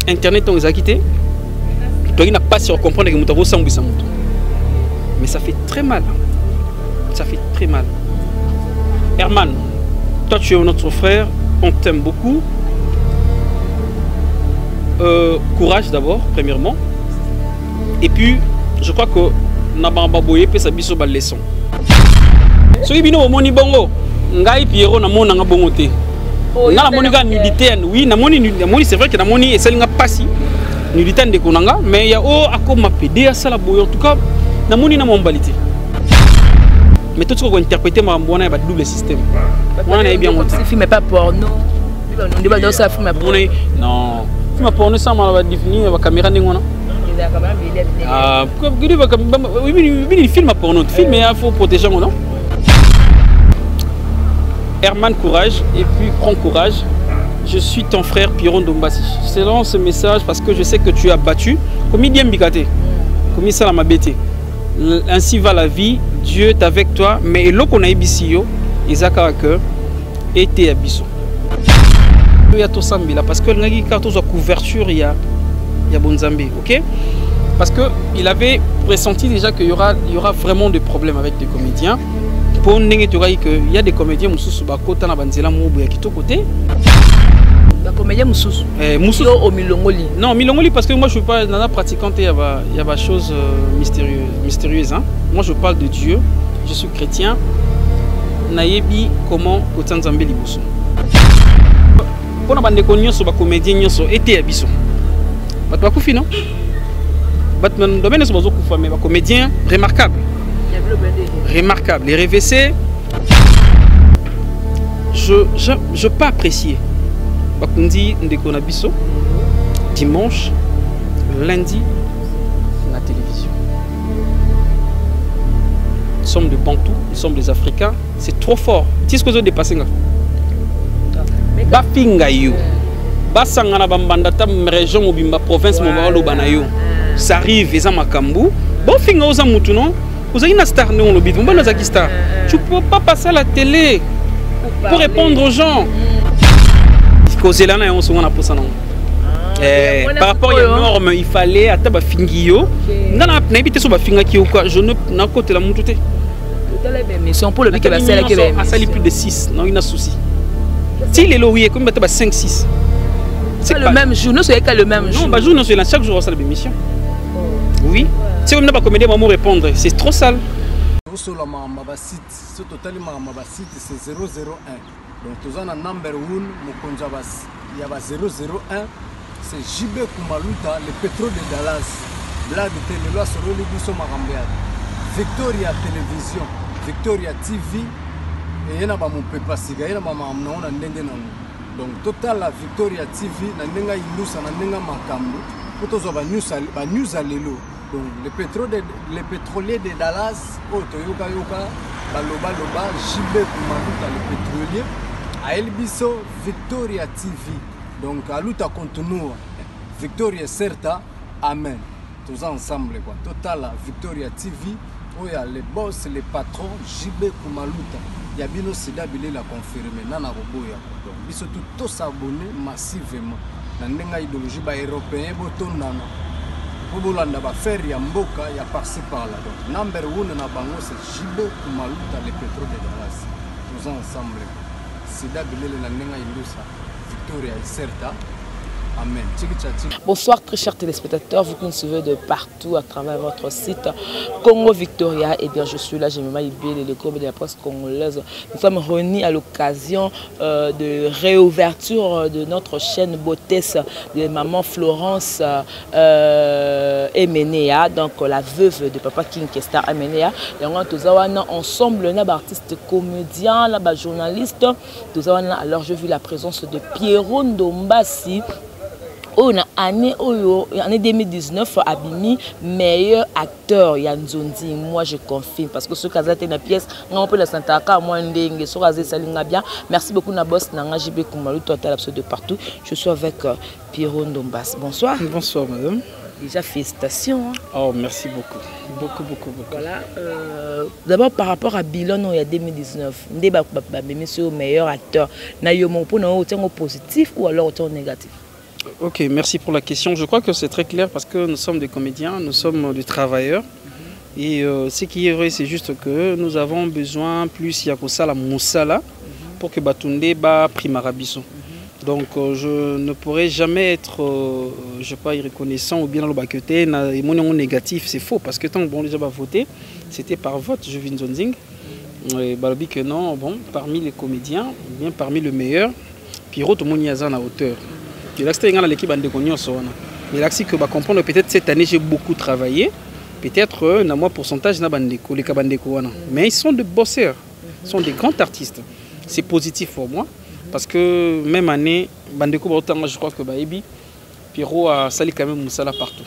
Internet, on les a quittés. Tu n'as pas sur comprendre que tu as mais ça fait très mal. Ça fait très mal. Herman, toi tu es notre frère, on t'aime beaucoup. Courage d'abord, premièrement. Et puis, je crois que Nabamba Boye peut s'habiller sur la leçon. Ce qui est bien, moni bongo, ngai Pierrot na mona nga bongo te. Na moni ga nudité, oui, na moni c'est vrai que na moni et celle nga passi nudité de konanga, mais il y a ako ma pédé à ça la boye en tout cas, na moni na mombalité. Mais tout ce qu'on interpréter ma bonne ba double système. On a bien monté. Film mais pas porno. On débat dans ça film porno. Non. Film porno ça m'a définir la caméra n'engona. Ah, oui, film porno, film mais il faut protéger non. Herman, courage, et puis prends courage. Je suis ton frère Pierrot Ndombassi. Je te lance ce message parce que je sais que tu as battu. Comme il dit Mbikate, comme il ça m'a bêté. Ainsi va la vie, Dieu est avec toi. Mais l'eau qu'on a ici, Isaac a cœur, était abysso. Il y a tout ça parce que il y a toute couverture, il y a Bonzambé, ok? Parce qu'il avait pressenti déjà qu'il y aura vraiment des problèmes avec des comédiens. Pour il y a des comédiens qui sont côté côté. Les comédiens au Milongoli. Non, Milongoli parce que moi je ne suis pas dans la pratiquante, il y a des choses mystérieuses. Hein? Moi je parle de Dieu, je suis chrétien. Nayebi comment côté Nzambe liboso. Pour les comédiens qui sont été abyssaux. Non? Mais les comédiens remarquables. Remarquable. Les RVC, je peux apprécier. Bakundi Ndekonabiso, dimanche, lundi, la télévision. Nous sommes de Bantou, nous sommes des Africains. C'est trop fort. Qu'est-ce que vous avez dépassé? Bafinga yo. Basangana bambandata région mobimba province mobalo banayo. Ça arrive et ça makambu. Bafinga oza mutu non? Vous avez une star non lobby. Tu ne peux pas passer à la télé pour répondre aux gens. Par rapport à la norme, il fallait à taba fingio. Je ne côté la montée. Mais si on peut le dire que la selle a sali plus de 6, non, il y a souci. Si les lois comme 5-6. C'est le même jour, nous sommes le même jour. Non, jour, chaque jour on a l'émission. Oui. Si on n'a pas comédie, on va répondre. C'est trop sale. C'est 001. Donc, tu as un number 1, il y a 001. C'est JB Kumaluta, le pétrole de Dallas. Blague de télé, sur le Libiso Marambiad. Victoria Télévision, Victoria TV. Et il y a mon papa Siga, il y a un donc, total la Victoria TV, il y a un Makambo. Pour tous les news à l'élo. Donc, les pétroliers de Dallas, Otoyoka Yoka, Baloba Loba, JB Kumaluta, le pétrolier. À Elbiso, Victoria TV. Donc, à l'outa continue, Victoria Certa, Amen. Tous ensemble, quoi. Total, Victoria TV, où il y a les boss, les patrons, JB Kumaluta. Il y a Bino Sida Bilé l'a confirmé, Nana Roboya. Donc, ils sont tous abonnés massivement. Dans l'idéologie européenne, pour faire il y a Mboka, il y a par-ci par-là. Donc, number 1 na bango, c'est JB Kumaluta, les pétrole de Dallas. Tous ensemble. Sida Bilé la Nenga Ilusa, Victoria Certa. Amen. Bonsoir très chers téléspectateurs, vous qui nous suivez de partout à travers votre site Congo Victoria. Et bien je suis là, j'ai le groupe de la presse congolaise. Nous sommes réunis à l'occasion de réouverture de notre chaîne Beautesse de maman Florence Emenea, donc la veuve de papa King Kestar Emenea. Et on a ensemble un artiste comédien, là journaliste. Alors j'ai vu la présence de Pierrot Ndombassi. En année 2019, Abimi, meilleur acteur, Yanzondi. Moi, je confirme. Parce que ce cas est une pièce, on peut la Santaka, moi, bien. Merci beaucoup, Nabos, Nanga, JB Kumalu, total de partout. Je suis avec Pierrot Ndombassi. Bonsoir. Bonsoir, madame. Déjà, félicitations. Hein. Oh, merci beaucoup. Beaucoup. Voilà. D'abord, par rapport à Bilon, il y a 2019, monsieur meilleur acteur. Nayomo, pour nous, autant positif ou alors autant négatif? Ok, merci pour la question. Je crois que c'est très clair parce que nous sommes des comédiens, nous sommes des travailleurs. Et ce qui est vrai, c'est juste que nous avons besoin plus Yakosala Moussala pour que Batunde ba primarabiso. Donc je ne pourrais jamais être, je sais pas, reconnaissant ou bien dans le baqueté, mon négatif, c'est faux parce que tant qu'on déjà voté, c'était par vote, je viens de Zonzing. Et Balobi que non, bon, parmi les comédiens, bien parmi les meilleurs, Pierrot, tout le monde y a à hauteur. Et là, c'était l'équipe de Cognos. Mais là, c'est que bah, comprendre peut-être cette année, j'ai beaucoup travaillé. Peut-être, dans moi, pourcentage, les Kabandeko. Mais ils sont de bosseurs, ils sont des grands artistes. C'est positif pour moi. Parce que même année, Bandeko, je crois que Baebi, Pierrot a sali quand même Moussala partout.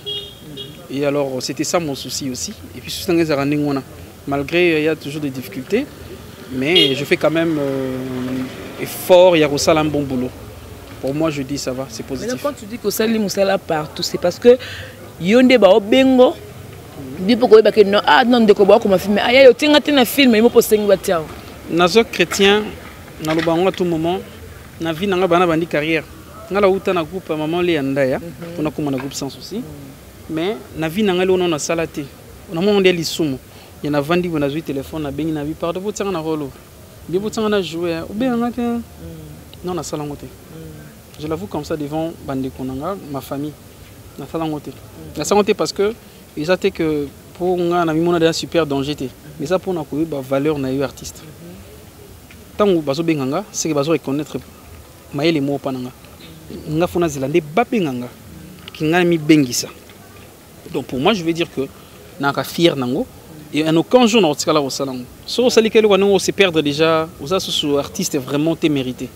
Et alors, c'était ça mon souci aussi. Et puis, malgré, il y a toujours des difficultés, mais je fais quand même effort, il y a aussi un bon boulot. Pour moi, je dis ça va, c'est positif. Mais quand tu dis que ça Moussala partout, c'est parce que Yonde ba bengo, dit pourquoi il y a ah non de quoi comme film, ah yo tinga tina film, il me pose cinq batiao. Nazo chrétien, na lo bango à tout moment, na vie na bana bandi carrière. Na la uta na groupe maman li andaya, on a comme un groupe sans souci. Mais na vie na ngalo on a salaté. On a mon deli sumo. Il y en a vendu on a joué téléphone na bengi na vie par de vous tanga na rolo. Bien vous tanga na jouer ou bien ngate. Non na sala ngote. Je l'avoue comme ça devant bande konanga, ma famille. Na sala ngote. Na sala ngote parce que ils étaient que pour nga na mimona d'un super danger té. Mais ça pour na ko ba valeur na eu artiste. Tant ou bazo benganga, c'est que bazo reconnaître maele mo pananga. Nga fona zilande ba benganga. Ki nga mi bengisa. Donc pour moi je veux dire que na ka fier nango. Et en aucun jour, on se perdre déjà, aux artistes vraiment mérité.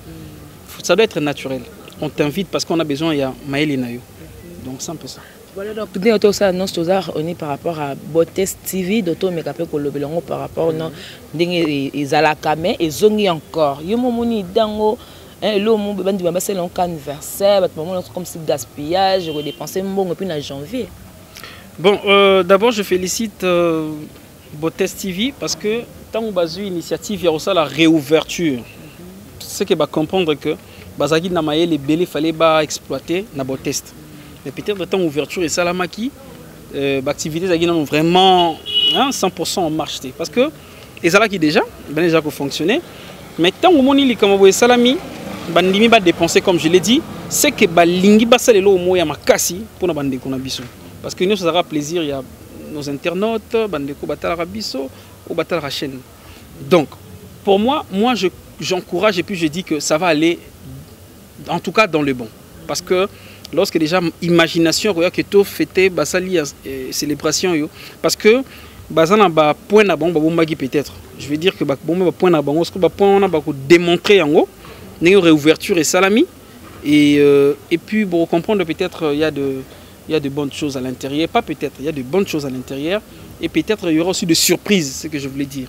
Ça doit être naturel. On t'invite parce qu'on a besoin, il y a Maël et Nayo. Donc c'est un peu ça. Voilà, donc nous avons ça annonce par rapport à Botes TV, d'autres mais par rapport à Zalakame et Zongi encore. Yo momoni dango l'homme bandi ba c'est l'anniversaire, comme si gaspillage, je dépenser bon depuis en janvier. Bon, d'abord je félicite Botes TV parce que tant que bazu initiative il y a aussi la réouverture. C'est que va comprendre que bazaki na maye les belé fallait ba exploiter na Botes. Mais peut-être tant ouverture et salamaki activités qui n'ont vraiment 100% en marche parce que les qui déjà fonctionner mais tant que moni li comme salami bandimi ba dépenser comme je l'ai dit c'est que ba lingi ba salelo mo ya makasi pour na bande kona biso parce que nous ça aura plaisir il y a nos internautes bandeko batala biso ou batala chaîne. Donc pour moi j'encourage et puis je dis que ça va aller en tout cas dans le bon parce que lorsque déjà imagination que tout fêter basali célébration yo parce que bazana ba point na bon peut-être je veux dire que ba point na bon parce que ba point on a ba démontrer en haut une réouverture et salami et puis pour comprendre peut-être il y a de bonnes choses à l'intérieur, pas peut-être, il y a de bonnes choses à l'intérieur et peut-être il y aura aussi de surprises, c'est ce que je voulais dire.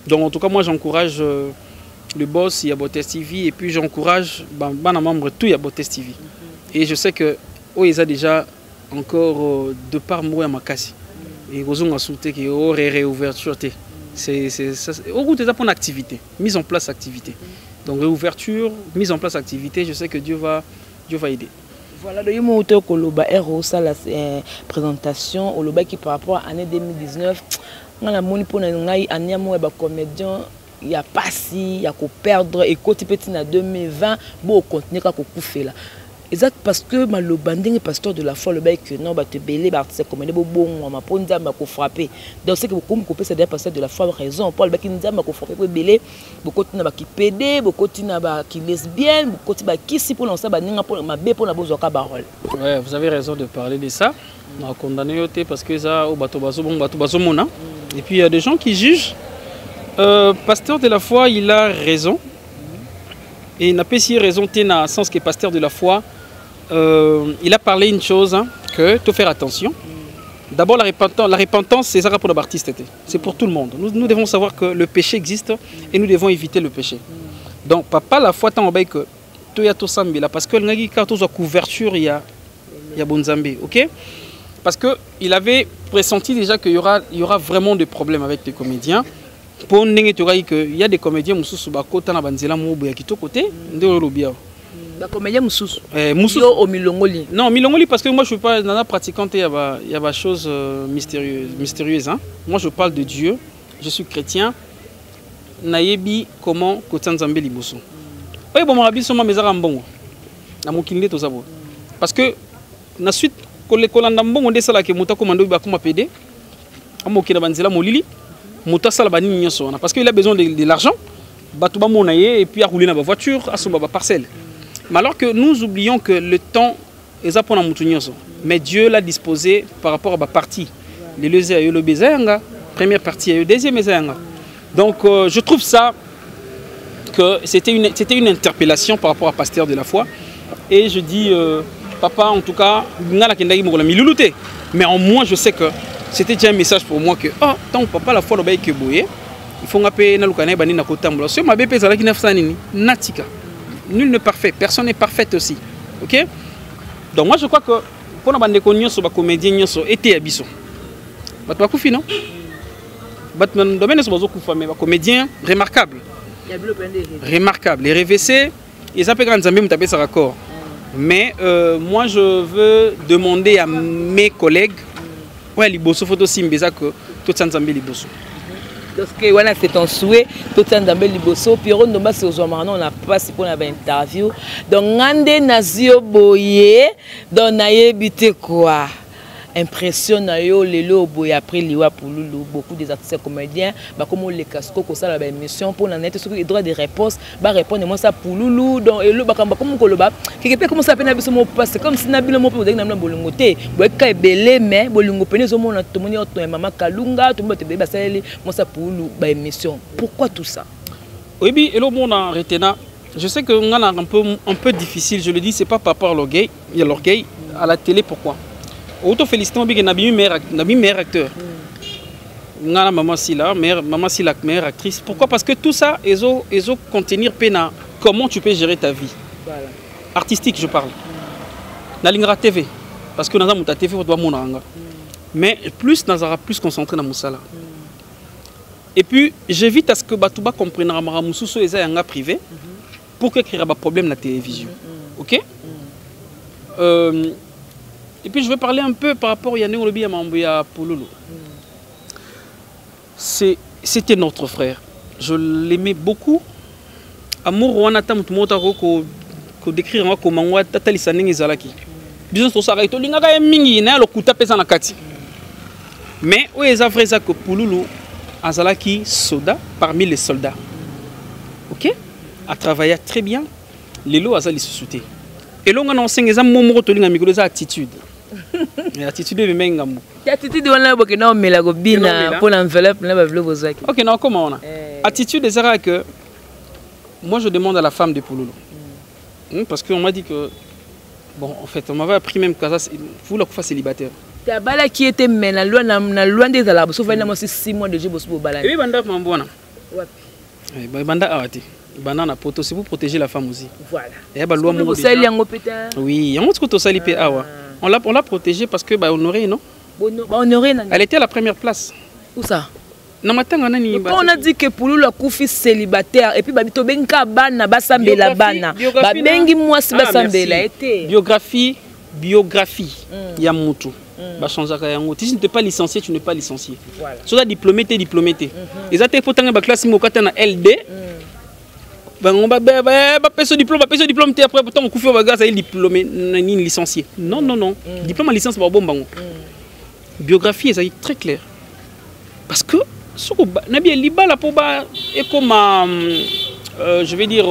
Donc en tout cas moi j'encourage le boss, il y a Botes TV et puis j'encourage les membres tout il y a Botes TV. Et je sais que ils ont déjà encore de par moi à Makasi. Et ils ont souhaité qu'il y aurait réouverture. C'est au goût de pour activité, mise en place activité. Donc réouverture, mise en place activité, je sais que Dieu va aider. Voilà, le moto koloba héros ça la présentation au loba qui par rapport à l'année 2019, on a moni pour ngai aniamo ba comédien il y a pas si il y a ko perdre et côté petit na 2020 bon continuer ka ko kufela. Exact parce que le banding pasteur de la foi le bail que non ba te belé ba c'est comme bon ma ponza ma ko frapper donc c'est que beaucoup couper c'est des pasteurs de la foi raison Paul ba ki nzamba ko frapper ko belé beaucoup tina ba ki pédé beaucoup tina ba ki lesbienne beaucoup ba ki si pour lancer ba ninga pour ma bé pour na bozo ka parole. Ouais, vous avez raison de parler de ça. On a condamné yoté parce que ça au bateau bazo mona et puis il y a des gens qui jugent pasteur de la foi il a raison. Et il n'a pas si raison dans le sens que pasteur de la foi il a parlé une chose hein, que tu faire attention. D'abord la repentance c'est ça pour les artistes, c'est pour tout le monde. Nous devons savoir que le péché existe et nous devons éviter le péché. Donc papa la foi tant que tu y a tout sambila parce que le quand tu as couverture il y a bonzambe, OK? Parce que il avait pressenti déjà qu'il y aura vraiment des problèmes avec les comédiens. Pour qu'il y a des comédiens qui sont côté Bah comédien Moussous. Moussous. Au Milongoli. Non, Milongoli parce que moi je suis pas dans la pratiquante, il y a des choses mystérieuses hein. Moi je parle de Dieu, je suis chrétien. Nayebi comment Kotanzambe liboso. Oui bon ma biso ma mezara mbongo. Na mokinde to sabo. Parce que na suite les kolanda mbongo ndesala ke muta komando ba kuma PD. Amokina banzela molili. Muta sala bani nyonso parce qu'il a besoin de l'argent. Batouba monaye et puis à rouler dans la voiture, à son parcelle. Mais alors que nous oublions que le temps est à prendre en moutounioso. Mais Dieu l'a disposé par rapport à la partie. Les lezé le bezanga, première partie, deuxième bezanga. Donc je trouve ça que c'était une interpellation par rapport à pasteur de la foi. Et je dis, papa, en tout cas, mais en moi je sais que c'était déjà un message pour moi que, oh, tant papa la foi le que boye. Il faut appeler na lukana bani na kotambola. Si ma BP zalaki 900 nini natika. Nul n'est parfait, personne n'est parfait aussi. OK? Donc moi je crois que pour na bande ko nyonso ba comédien nyonso été abiso. Bat ba kufi non? Bat man domaine so bazo kufa mais ba comédien remarquable. Remarquable. Les RVC, ils appellent grand Zambé mutabe sa raccord. Mais moi je veux demander à mes collègues ouais liboso photo simbeza que tout Zambé liboso. Parce que voilà, c'est ton souhait, tout le temps liboso. Pierrot Ndomba c'est aux hommes, on a passé pour une interview. Donc ngande nazio boye, donc naie bité quoi. Impression na yo lelo boye après liwa pour Loulou, beaucoup des artistes comédiens, bah comme les casco comme ça la émission pour la net, ce qui droit de réponse, bah répondre moi ça pour Loulou, donc et le bah comme koloba, quelque peu comme ça peine abiso mo passe comme si nabilo mo pour dire na bolongote, boye ka belé mais bolongo pene zo mo na tomoni auto maman Kalunga, tout monde te bébé basali moi ça pour Loulou bah émission. Pourquoi tout ça? Oui bi et le monde en retenant, je sais que on a un peu difficile, je le dis, c'est pas par rapport à l'orgueil, il y a l'orgueil à la télé pourquoi? Auto félicitons bien nabi meilleur acteur. Ngana maman Sila, meilleure actrice. Pourquoi? Parce que tout ça ils ont contenir pena comment tu peux gérer ta vie. Voilà. Artistique je parle. Na lingra TV parce que dans la TV on doit monanga. Mais plus nazara plus concentré dans musala. Et puis j'évite à ce que Batouba comprenne ramara mususu eza yanga privé pour que créer un problème na télévision. OK? Et puis je vais parler un peu par rapport à Yannick Olobi à Pouloulou. C'était notre frère. Je l'aimais beaucoup. Amour Wanata Mutmotaro ko décrire comme moi Tatali Saneng Zalaki. Disons que ça a été linga mingi na lo kuta pesa na kati. Mais où est vrai ça que Pouloulou Azalaki soldat parmi les soldats. OK? A travaillé très bien. Les lots Azali se soutaient. Et là on a enseigné ça momo to linga micro attitude. L'attitude de Mengamou. L'attitude on a beaucoup non mais la gobina pour l'enveloppe là va vouloir vous. OK, non comment on a. Attitude des erreurs que moi je demande à la femme de Pouloulou. Parce qu'on m'a dit que bon en fait on m'avait appris même que ça faut la faire célibataire. Ta bala qui était mais la loi des alabos sauf là moi c'est 6 mois de jeu pour bala. Et banda mambona. Ouais. Banda arrêté. Banda na poto c'est pour protéger la femme aussi. Voilà. Et ba loi mo. Oui, yango tko sali pe awa. On l'a protégée parce que bah honoré non. Honoré. Elle était à la première place. Où ça? On a dit que pour le Koufi célibataire et puis babito benka bana basambela bana. Ba bengi mwasi basambela été. Biographie ya mutu. Ba changer yango. Si tu n'es pas licencié, tu n'es pas licencié. Voilà. Soit diplômé, t'es diplômé. Les até potanga ba classe mo kata na LD. On va passer ce diplôme, après pourtant on coupe au bagage, ça est diplômé, ni licencié. Non. Diplôme en licence, c'est bon. Biographie, c'est très clair. Parce que, Nabi Liba, la poba est comme, je vais dire,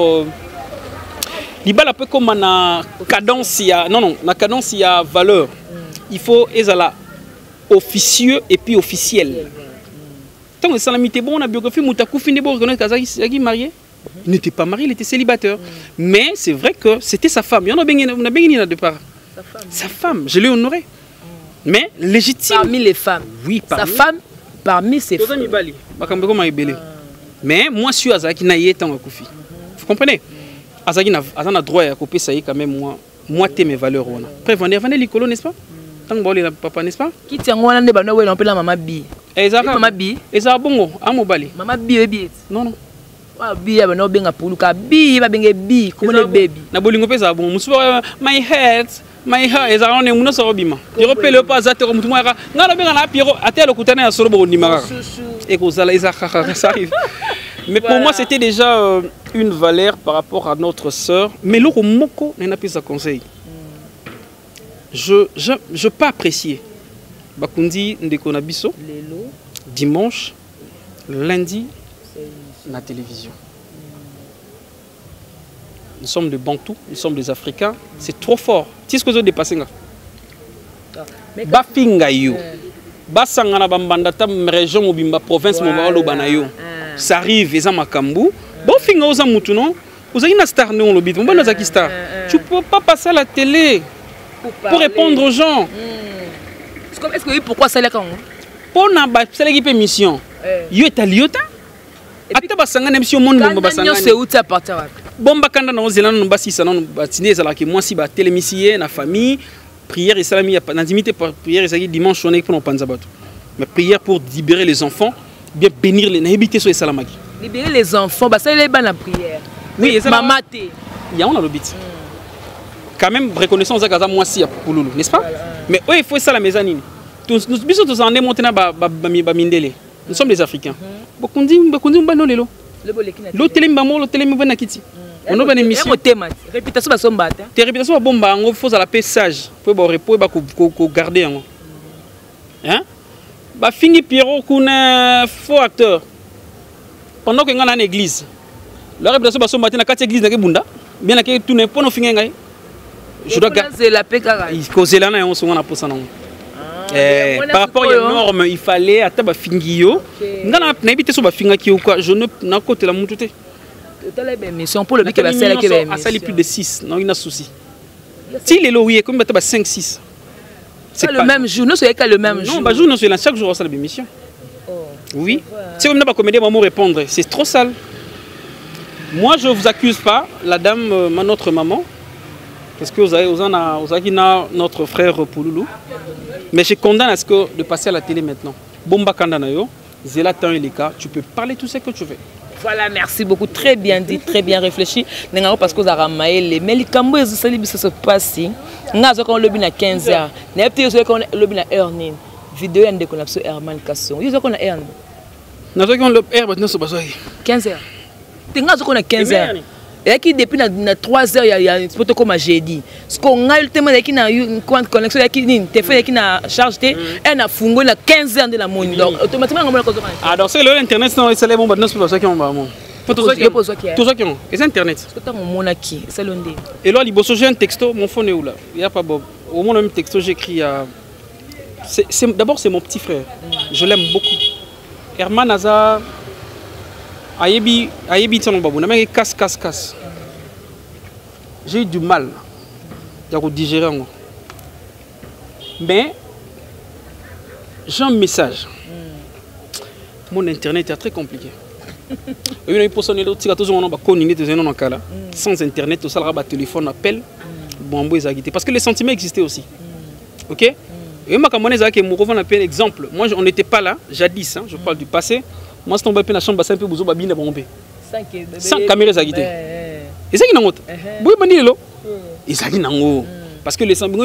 Liba, la peu comme na cadence, la cadence, il y a valeur. Il faut être officieux et puis officiel. Tant que ça l'a mis bon, la biographie, Moutakou finit bon, reconnaître qu'il est marié. Il n'était pas marié, il était célibataire. Mais c'est vrai que c'était sa femme. Il y en a bien de part. Sa femme, je l'ai honorée. Mais légitime. Parmi les femmes. Oui, sa femme, parmi ses femmes. Mais moi, je suis Azaki Naïe tant Koufi. Vous comprenez? Azaki a droit à couper ça quand même moi t'es mes valeurs. Après, venez l'écolo, n'est-ce pas? Tant que papa, n'est-ce pas? Qui tient moi on appelle la maman Bi. Maman Bi. Et ça bon, à Mobali. Maman Bi. Non. Bi ya bana benga puluka bi ba benga bi comme le baby. Na bolingo pesa bon musu my head eza on muno so bima. Je repele pas za te mutu ngara ngara benga na Pierrot atelo kutana ya solo bo ndimaka. Et ko zala isa ça arrive. Mais pour moi c'était déjà une valeur par rapport à notre sœur, mais le moko n'a pas ça conseil. Je pas apprécier. Bakundi ndeko na biso dimanche lundi la télévision. Nous sommes des Bantous, nous sommes des Africains, c'est trop fort. Tu sais ce que je veux dépasser là? Bafinga yo. Basangana bambanda tam région mobimba province mobalo banayo. Ça arrive les amakambu. Bafinga oza mutu non? Vous avez une star non le bit. Mbona zaki star. Tu peux pas passer à la télé pour répondre aux gens. Est-ce que pourquoi ça là quand? Pour na ba c'est l'équipe émission. Yo est aliota. Ata basangana émission monde bomba basangana. C'est où tu appartiens? Bomba kanda na ozela no basi sana no batine ezala ki moi si ba télémissier na famille prière et salami na intimité prière et ça dimanche on est pour panza bato. Mais prière pour libérer les enfants, bien bénir les habiter sur les salamaki. Libérer les enfants bah ça les ban la prière. Oui, ça maman té. Il y a on a le but. Quand même reconnaissance à Gaza moi si pour Loulou, n'est-ce pas? Mais oui, il faut ça la mezzanine. Nous bisous tous en démonter na ba mindele. Nous sommes des Africains. Bokundi mbano lelo. Le télémbamo le télémbamo na kiti. On a une émission. Réputation va sombat. Tes réputations va bomba, on faut à la paix sage. Pour repos ba ko garder en. Hein? Ba fingi Pierrot kuna faux acteur. Pendant que ngana na église. La réputation va sombat na kati église na ke bunda. Bien na ke tout ne pono fingi ngai. Je dois garder la paix kara. Il causait là on se on a pour ça non. Par rapport à une norme, il fallait à taba fingio. Ngana na habité so ba finga ki quoi, je ne na côté la mututé. Mission pour le but que va celle qui va ça plus de 6, non il y a souci. Si les loyers comme ba 5 6. C'est le même jour, nous c'est le même jour. Non, ba jour nous c'est chaque jour ça la émission. Oui. C'est comme n'a pas comédien maman répondre, c'est trop sale. Moi je vous accuse pas, la dame notre maman parce que vous avez notre frère Pouloulou. Mais je condamne à ce que de passer à la télé maintenant. Bomba Kandanayo, Zélatan et les cas, tu peux parler tout ce que tu veux. Voilà, merci beaucoup. Très bien dit, très bien réfléchi. Parce que vous avez ramaillé. Mais les cambo, ça se passe. Nous avons le à 15h. Nous avons le à Ernin. Vidéo de connexion Herman Kasson. Nous avons Ernin. Nous avons le Herman Kasson. 15h. Nous avons 15h. Et qui depuis 3 heures, il y a un spot comme j'ai dit. Ce qu'on a eu le témoin qui n'a eu une connexion, qui n'a chargé, elle a fungé 15 heures de la monnaie. Donc automatiquement, on va le ah, donc c'est l'internet, c'est les bombes, c'est pour ça qu'on va. Tout ça qui ont. Et c'est internet. C'est l'ondé. Et là, j'ai un texto, mon phone est où là? Il n'y a pas Bob. Au moins, le même texto, j'écris à. D'abord, c'est mon petit frère. Je l'aime beaucoup. Herman Hazard. Ayebi tano babu na meki casse. J'ai eu du mal à digérer ngo. Mais j'ai un message. Mon internet est très compliqué. Sans internet, ça le téléphone appel. Bon, parce que les sentiments existaient aussi. OK? Et moi, comme on est exemple, moi on n'était pas là jadis, hein, je parle du passé. Moi, c'est un peu la chambre, c'est un peu besoin de bomber. Sans caméra, ça guide. Et ça qui n'a pas. Oui, mais non. Et ça qui n'a pas. Parce que les gens n'ont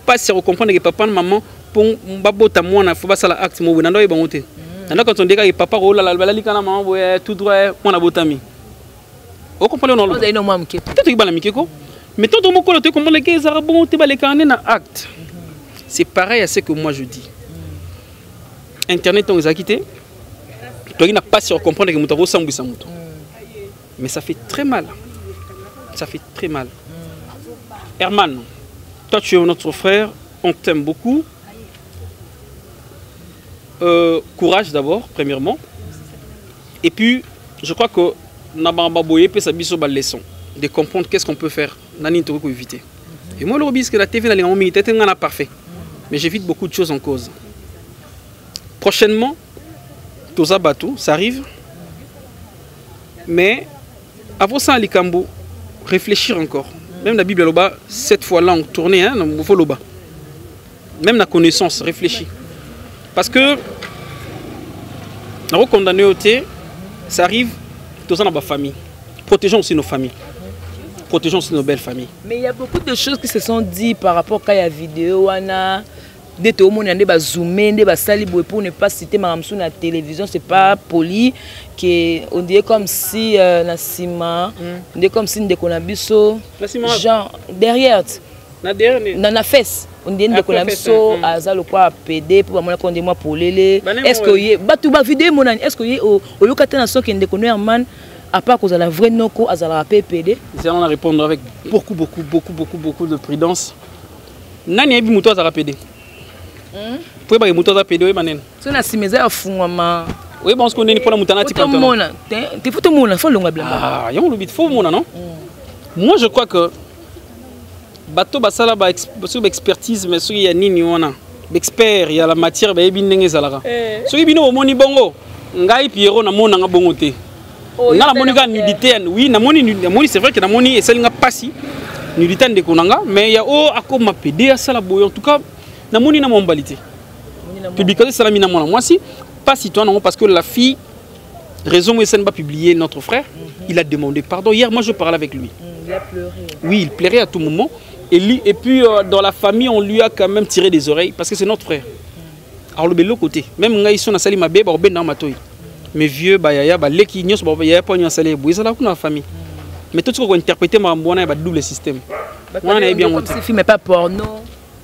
pas à comprendre que papa et maman, pour babota moi, il faut pas ça l'acte. Moi, on a eu bon thé. Quand on dit que papa, oh là là, la ligue, maman, tout droit, on a botami. Vous comprenez non? Peut-être qu'il va la mikeko. Mais tant que mon collègue comprend que les arabes ont les carnets dans acte. C'est pareil à ce que moi je dis. Internet, on les a quittés. Tu n'as pas su comprendre que tu as un mais ça fait très mal. Ça fait très mal. Herman, toi tu es notre frère, on t'aime beaucoup. Courage d'abord, premièrement. Et puis, je crois que Nababoye peut s'habiller la leçon de comprendre qu'est-ce qu'on peut faire. Nani te peut éviter. Et moi, le risque que la TV n'est parfait. Mais j'évite beaucoup de choses en cause. Prochainement, Toza Batou, ça arrive. Mais avant ça, Alikambo, réfléchir encore. Même la Bible, là-bas, 7 fois là, on tournait, hein, il faut là-bas. Même la connaissance, réfléchir. Parce que, condamné au thé, ça arrive, tous dans ma famille. Protégeons aussi nos familles. Protégeons aussi nos belles familles. Mais il y a beaucoup de choses qui se sont dites par rapport à la vidéo. Dès que on a zoomé, pour ne pas citer ma sur la télévision, c'est pas poli. On dirait comme si on dirait comme si on a biso genre derrière. Dans la fesse. On dirait qu'on a biso à le quoi PD pour moi qu'on dit moi pour les. Est-ce que y a vidéo mon est-ce que y a au locataire qui ne connaît man à part cause de la vraie noko à la PPD. Nous allons répondre avec beaucoup de prudence. Nani ebi muto à la PD. Pour pas muto à la PD oui manen. C'est na simeza fungama. Oui bon ce qu'on est pour la mutana type comme tu faut tout monde faut longa blanc. Ah, y a le bit faut mon non. Moi je crois que bateau basala ba expertise mais sur y a nini wana. Expert il y a la matière ba ebi ndenge zalara. So ebi no moni bongo. Ngai Pierrot na mona nga bongo te. Na la moni ga nudité oui na moni c'est vrai que na moni essaye nga passi nudité de konanga mais il y a ako ma PD à sala boy en tout cas na moni na mombalité. Publication salami na mona moi si pas si toi non parce que la fille raison moi ça ne pas publier notre frère il a demandé pardon hier moi je parlais avec lui. Il a pleuré. Oui, il pleurait à tout moment et puis dans la famille on lui a quand même tiré des oreilles parce que c'est notre frère. Alors le l'autre côté même ngai son na sali mabe ba ben dans matoyi. Mes vieux bayaya ba leki nyos ba yaya pa nyo salé boy ça la kuna famille. Mais tout ce qu'on interpréter ma mbona ba double système. On a bien monté. Ce film est pas porno.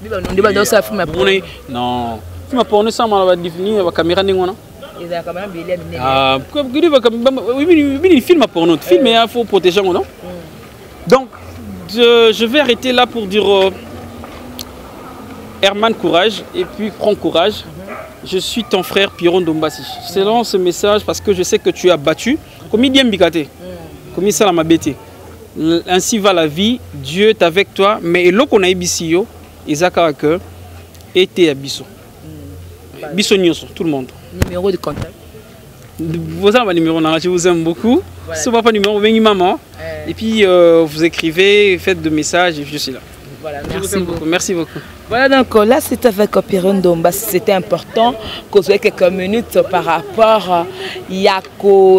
On débat dans ça film porno. Non. Film porno ça on va définir la caméra n'ingona. Et la caméra bien bien. Ah, comme oui film porno. Film il faut protéger non. Donc je vais arrêter là pour dire Herman courage et puis prends courage. Je suis ton frère Pierrot Ndombassi. Je te lance ce message parce que je sais que tu as battu. Comme il dit Mbikate, comme il m'a bêté. Ainsi va la vie, Dieu est avec toi. Mais l'eau qu'on a ici, Isaac a cœur, était à Bisso. Bisso Nyoso, tout le monde. Numéro de contact. Vous avez un numéro, je vous aime beaucoup. Ce n'est pas numéro, venez maman. Et puis vous écrivez, faites des messages et je suis là. Voilà, merci beaucoup. Merci beaucoup. Voilà, donc là c'est avec Pierrot Ndombassi, c'était important qu'on soit quelques minutes par rapport à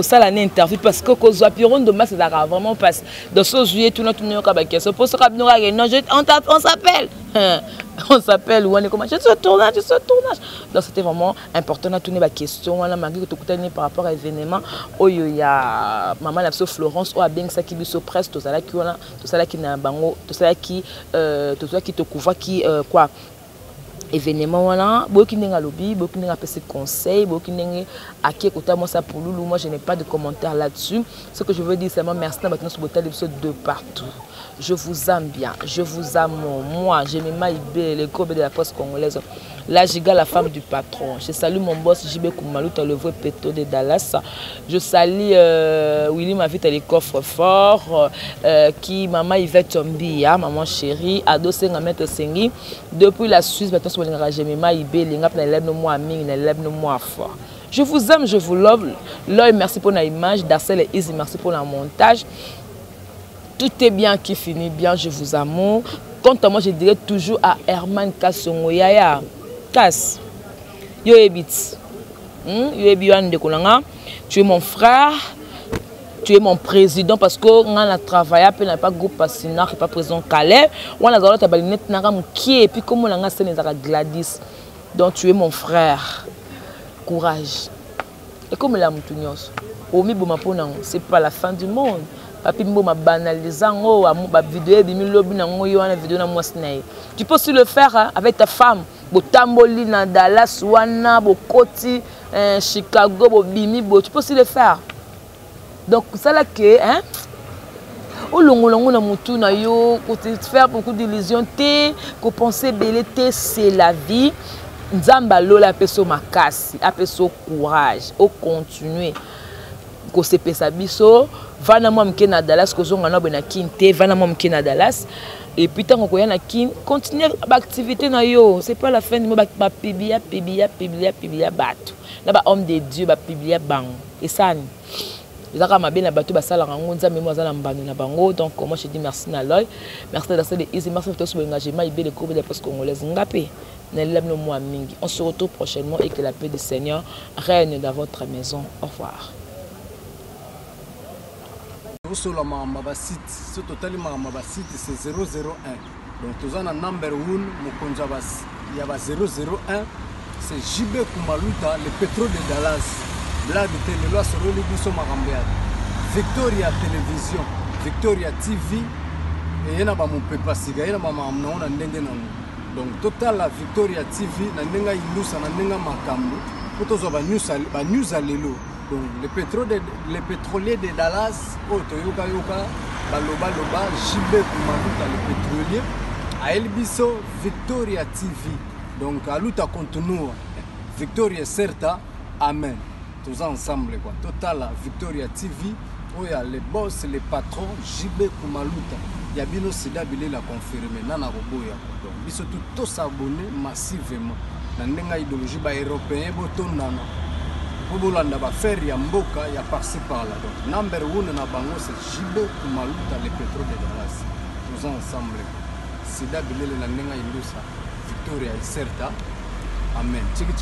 ça l'année interview parce que Pierrot Ndombassi c'est vraiment passé dans ce juillet tout notre numéro qui se pose on s'appelle. On s'appelle ou on est comment je suis au tournage. Donc c'était vraiment important de tourner la question on a malgré que tu par rapport à l'événement où il y a maman la Florence ou a bien ça qui lui se presse tout ça là qui n'a bango tout ça qui te couvre qui quoi événement voilà beaucoup n'enga lobby beaucoup n'enga passer conseil beaucoup n'enga à qui écouter moi ça pour Loulou moi je n'ai pas de commentaires là-dessus ce que je veux dire c'est moi merci maintenant sur votre épisode de partout. Je vous aime bien, je vous aime moi, j'aime Maïbé, les corbes de la presse congolaise. La Giga, la femme du patron. Je salue mon boss JB Koumalouta, le vrai péto de Dallas. Je salue Willy Mavite, les coffres forts, qui maman Yvette Tombia, maman chérie, Ado Sengamet Sengi. Depuis la Suisse, maintenant sur le j'aime Maïbé, les ngap n'élève no moi ming, n'élève no moi fort. Je vous aime, je vous love. L'œil, merci pour l'image. Darcel et Easy, merci pour le montage. Tout est bien qui finit bien, je vous aime. Quant à moi, je dirais toujours à Herman Kassongo Yaya. Kass. Yo ebit. Yo ebiwan de Kolanga. Tu es mon frère. Tu es mon président parce que on a travaillé, puis on n'a pas groupe Passina, pas président Calais. On a d'abord tabalinette nagam qui et puis comme on a scène Gladys. Donc tu es mon frère. Courage. Et comme la Moutunios. Omi Bomapona, c'est pas la fin du monde. Papi m'a banalisé ma vidéo tu peux aussi le faire hein, avec ta femme Botamboli na Dallas wana Bokoti Chicago Bobimi tu peux aussi le faire donc ça là que hein olongolongo na mutu na yo côté faire beaucoup d'illusions té ko penser belité c'est la vie nzamba lola peso makasi apeso courage au continuer ko se pesa biso vana moi mke na Dallas ko zonga na bena kinte vana moi mke na Dallas et puis tant ko ya na kin continuer l'activité na yo c'est pas la fin du mot ba pibia bato na ba homme de Dieu ba pibia bang et ça ni ezaka mabe na bato ba sala rango nzambe mo azala mbano na bango donc moi je dis merci na loy merci d'asser de easy merci de tout engagement ibé le groupe de presse congolaise ngapé na lemno moi mingi on se retrouve prochainement et que la paix du Seigneur règne dans votre maison au revoir. bosola maamba site so totali maamba site c'est 001 donc tozana number 1 mokonza bas ya ba 001 c'est JB Kumaluta le pétrole de Dallas blague télé loi sur le biso makambeat Victoria télévision Victoria TV et yana ba mon pepa siga yana ba mamna ona ndenge nanu donc total la Victoria TV na ndenga ilusa na ndenga makambo potozo ba news alelo donc le pétrolier de Dallas Toyoka Yoka baloba loba JB Kumaluta le pétrolier a Elbiso Victoria TV donc aluta continue Victoria certa amen tous ensemble quoi total la Victoria TV oya les boss les patrons JB Kumaluta ya bino sida bile la confirmer nana roboya donc biso tout s'abonner massivement na ndenga idéologie ba européen botondana Bobolanda ba faire ya mboka ya par-ci par-là donc number 1 na bango c'est JB Kumaluta le pétrole de Dallas tous ensemble sida bilele na ndenga ilusa Victoria certa amen tiki